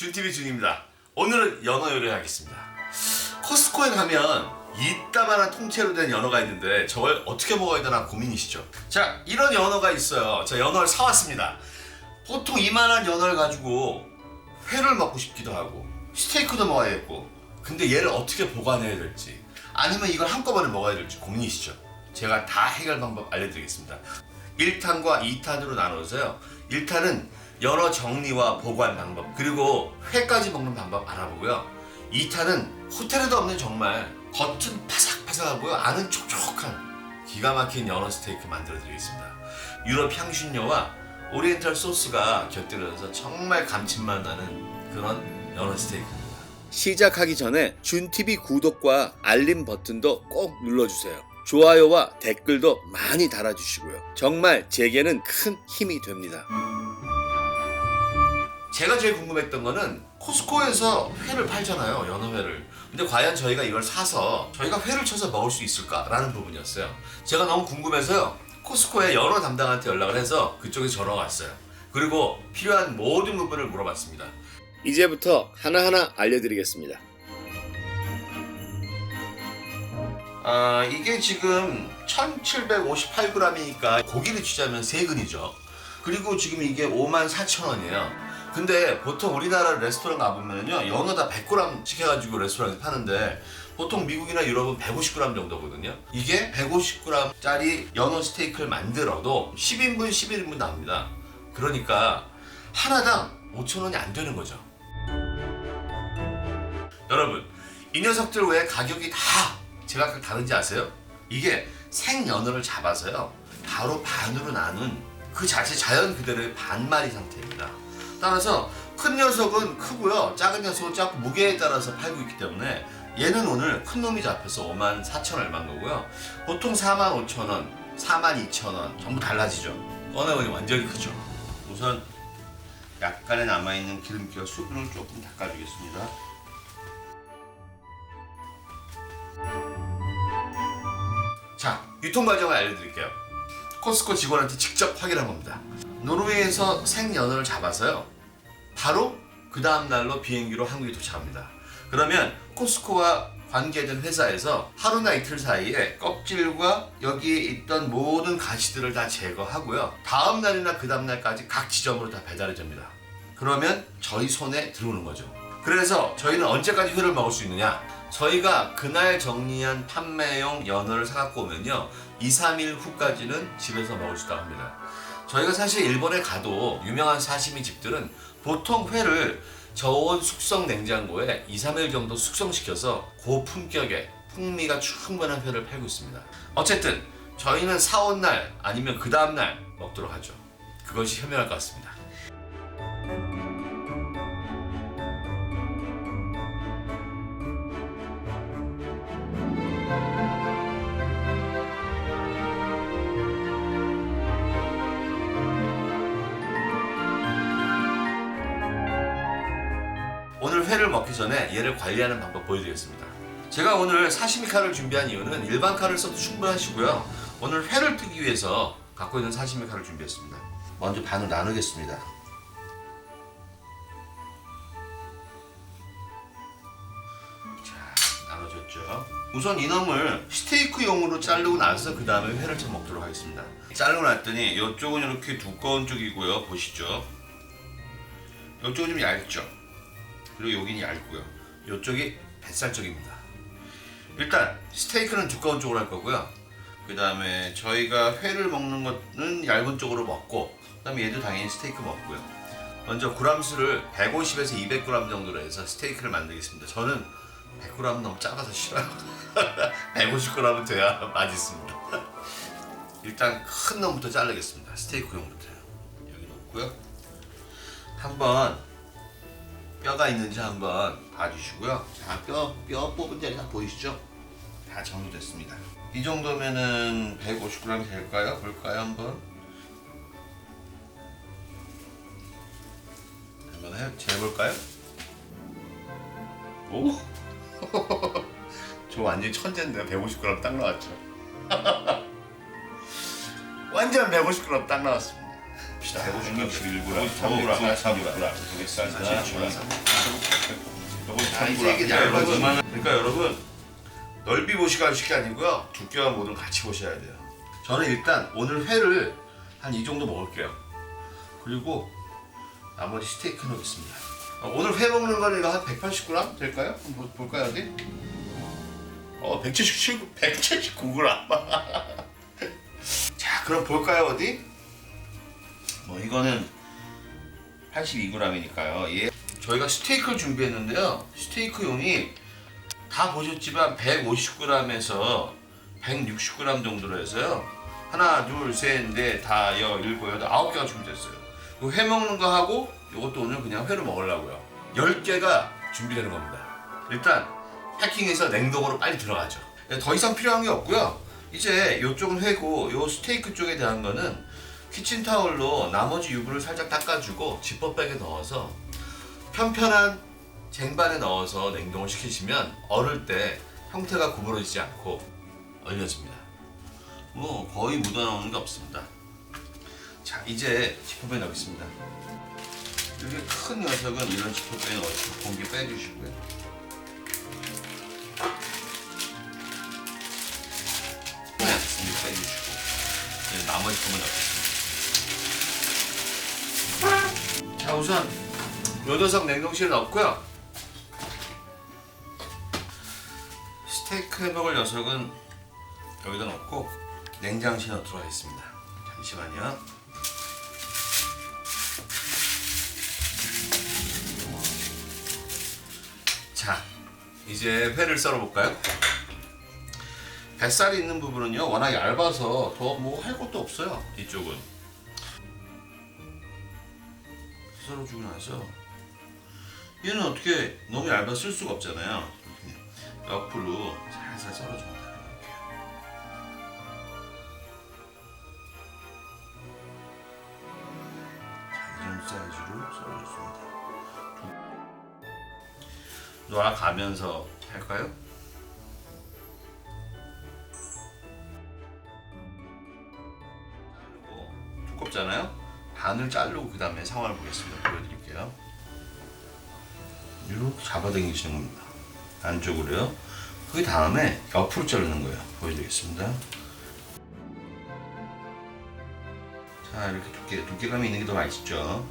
준TV 준입니다. 오늘은 연어 요리 하겠습니다. 코스트코에 가면 이따만한 통째로 된 연어가 있는데 저걸 어떻게 먹어야 되나 고민이시죠? 자, 이런 연어가 있어요. 저 연어를 사왔습니다. 보통 이만한 연어를 가지고 회를 먹고 싶기도 하고 스테이크도 먹어야겠고, 근데 얘를 어떻게 보관해야 될지 아니면 이걸 한꺼번에 먹어야 될지 고민이시죠? 제가 다 해결 방법 알려드리겠습니다. 1탄과 2탄으로 나눠서요. 1탄은 연어 정리와 보관 방법, 그리고 회까지 먹는 방법 알아보고요. 2탄은 호텔에도 없는 정말 겉은 바삭바삭하고요, 안은 촉촉한 기가 막힌 연어 스테이크 만들어 드리겠습니다. 유럽 향신료와 오리엔탈 소스가 곁들여져서 정말 감칠맛 나는 그런 연어 스테이크입니다. 시작하기 전에 준TV 구독과 알림 버튼도 꼭 눌러주세요. 좋아요와 댓글도 많이 달아주시고요. 정말 제게는 큰 힘이 됩니다. 제가 제일 궁금했던 거는 코스트코에서 회를 팔잖아요, 연어회를. 근데 과연 저희가 이걸 사서 저희가 회를 쳐서 먹을 수 있을까라는 부분이었어요. 제가 너무 궁금해서요, 코스트코에 연어 담당한테 연락을 해서 그쪽에서 전화가 왔어요. 그리고 필요한 모든 부분을 물어봤습니다. 이제부터 하나하나 알려드리겠습니다. 이게 지금 1758g이니까 고기를 치자면 3근이죠. 그리고 지금 이게 54,000원이에요. 근데 보통 우리나라 레스토랑 가보면요, 연어 다 100g씩 해가지고 레스토랑에서 파는데 보통 미국이나 유럽은 150g 정도거든요. 이게 150g짜리 연어 스테이크를 만들어도 10인분, 11인분 나옵니다. 그러니까 하나당 5,000원이 안 되는 거죠. 여러분, 이 녀석들 왜 가격이 다 제각각 다른지 아세요? 이게 생연어를 잡아서요, 바로 반으로 나눈 그 자체 자연 그대로의 반마리 상태입니다. 따라서 큰 녀석은 크고요, 작은 녀석은 작고, 무게에 따라서 팔고 있기 때문에 얘는 오늘 큰 놈이 잡혀서 54,000원 얼마인 거고요. 보통 45,000원, 42,000원 전부 달라지죠. 꺼내보니 완전히 크죠. 우선 약간의 남아있는 기름기와 수분을 조금 닦아주겠습니다. 자, 유통 과정을 알려드릴게요. 코스트코 직원한테 직접 확인한 겁니다. 노르웨이에서 생연어를 잡아서요, 바로 그 다음날로 비행기로 한국에 도착합니다. 그러면 코스트코와 관계된 회사에서 하루나 이틀 사이에 껍질과 여기에 있던 모든 가시들을 다 제거하고요, 다음날이나 그 다음날까지 각 지점으로 다 배달해 줍니다. 그러면 저희 손에 들어오는 거죠. 그래서 저희는 언제까지 회를 먹을 수 있느냐? 저희가 그날 정리한 판매용 연어를 사갖고 오면요, 2-3일 후까지는 집에서 먹을 수 있다고 합니다. 저희가 사실 일본에 가도 유명한 사시미 집들은 보통 회를 저온 숙성 냉장고에 2-3일 정도 숙성시켜서 고품격의 풍미가 충분한 회를 팔고 있습니다. 어쨌든 저희는 사온 날 아니면 그 다음날 먹도록 하죠. 그것이 현명할 것 같습니다. 오늘 회를 먹기 전에 얘를 관리하는 방법 보여드리겠습니다. 제가 오늘 사시미 칼을 준비한 이유는 일반 칼을 써도 충분하시고요, 오늘 회를 뜨기 위해서 갖고 있는 사시미 칼을 준비했습니다. 먼저 반으로 나누겠습니다. 자, 나눠졌죠. 우선 이놈을 스테이크용으로 자르고 나서 그 다음에 회를 쳐 먹도록 하겠습니다. 자르고 났더니 이쪽은 이렇게 두꺼운 쪽이고요, 보시죠. 이쪽은 좀 얇죠. 그리고 여기는 얇고요, 이쪽이 뱃살 쪽입니다. 일단 스테이크는 두꺼운 쪽으로 할 거고요, 그 다음에 저희가 회를 먹는 거는 얇은 쪽으로 먹고, 그 다음에 얘도 당연히 스테이크 먹고요. 먼저 g수를 150에서 200g 정도로 해서 스테이크를 만들겠습니다. 저는 100g 너무 작아서 싫어요. 150g은 돼야 맛있습니다. 일단 큰 놈부터 자르겠습니다. 스테이크용부터요. 여기 놓고요, 한번 뼈가 있는지 한번 봐주시고요. 자, 뼈 뽑은 자리 다 보이시죠? 다 정리됐습니다. 이 정도면은 150g 될까요? 볼까요, 한번? 한번 재볼까요? 오? 저 완전히 천재인데요. 150g 딱 나왔죠. 완전 150g 딱 나왔습니다. 봅시다. 161g, 3g, 이게 쌀 좋아서. 요건 이게 3g. 얇아서. 그러니까 여러분 넓이 보시고 하실 게 아니고요. 두께와 모든 같이 보셔야 돼요. 저는 일단 오늘 회를 한 이 정도 먹을게요. 그리고 나머지 스테이크 넣겠습니다. 오늘 회 먹는 거는 이거 한 180g 될까요? 한번 볼까요 어디? 179g. 자, 그럼 볼까요 어디? 이거는 82g이니까요. 예. 저희가 스테이크를 준비했는데요. 스테이크용이 다 보셨지만 150g에서 160g 정도로 해서요. 하나, 둘, 셋, 넷, 다, 일곱, 여덟, 9개가 준비됐어요. 회 먹는 거 하고 이것도 오늘 그냥 회로 먹으려고요. 10개가 준비되는 겁니다. 일단 패킹해서 냉동으로 빨리 들어가죠. 더 이상 필요한 게 없고요. 이제 이쪽은 회고 이 스테이크 쪽에 대한 거는 키친타올로 나머지 유분을 살짝 닦아주고 지퍼백에 넣어서 편편한 쟁반에 넣어서 냉동을 시키시면 얼을 때 형태가 구부러지지 않고 얼려집니다. 거의 묻어나오는 게 없습니다. 자, 이제 지퍼백에 넣겠습니다. 이렇게 큰 녀석은 이런 지퍼백에 넣어서 공기 빼주시고요. 공기 빼주시고 이제 나머지 부분 넣겠습니다. 자, 우선 요 녀석 냉동실에 넣고요. 스테이크 해먹을 녀석은 여기다 넣고 냉장실에 넣도록 하겠습니다. 잠시만요. 자, 이제 회를 썰어볼까요? 뱃살이 있는 부분은요 워낙 얇아서 더 뭐 할 것도 없어요. 이쪽은 썰어주고 나서 얘는 어떻게 너무 얇아 쓸 수가 없잖아요. 옆으로 살살 썰어줍니다. 이런 사이즈로 썰어줬습니다. 놔가면서 할까요? 자르고 두껍잖아요? 반을 자르고 그 다음에 상황을 보겠습니다. 보여드릴게요. 이렇게 잡아당기시는 겁니다. 안쪽으로요. 그 다음에 옆으로 자르는 거예요. 보여드리겠습니다. 자, 이렇게 두께감이 있는 게 더 맛있죠.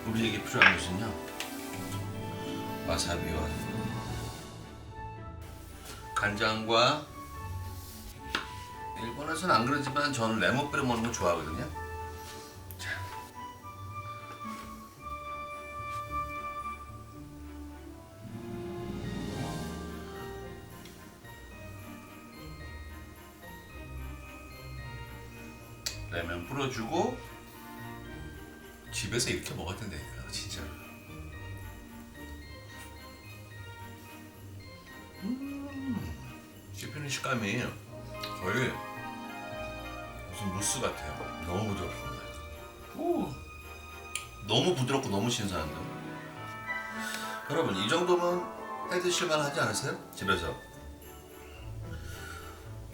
우리에게 필요한 것은요, 와사비와 간장과, 일본에서는 안 그러지만 저는 레몬 뿌려 먹는 거 좋아하거든요. 자, 레몬 뿌려주고 집에서 이렇게 먹었던데니까 진짜. 씹히는 식감이 거의 무슨 무스 같아요. 너무 부드럽습니다. 오, 너무 부드럽고 너무 신선한데. 여러분 이 정도면 해 드실만 하지 않으세요? 집에서.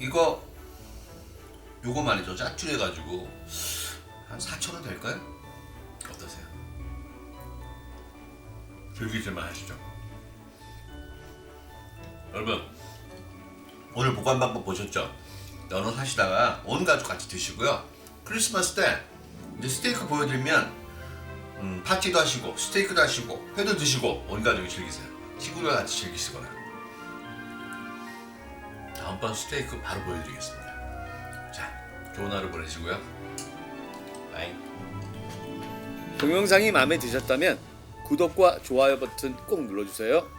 요거 말이죠. 짭줄해가지고 한 4,000원 될까요? 어떠세요? 즐기실만 하시죠? 여러분 오늘 보관 방법 보셨죠? 연어 사시다가 온 가족 같이 드시고요. 크리스마스 때 이제 스테이크 보여드리면 파티도 하시고 스테이크도 하시고 회도 드시고 온 가족이 즐기세요. 친구들과 같이 즐기시거나. 다음번 스테이크 바로 보여드리겠습니다. 자, 좋은 하루 보내시고요. 바이. 동영상이 마음에 드셨다면 구독과 좋아요 버튼 꼭 눌러주세요.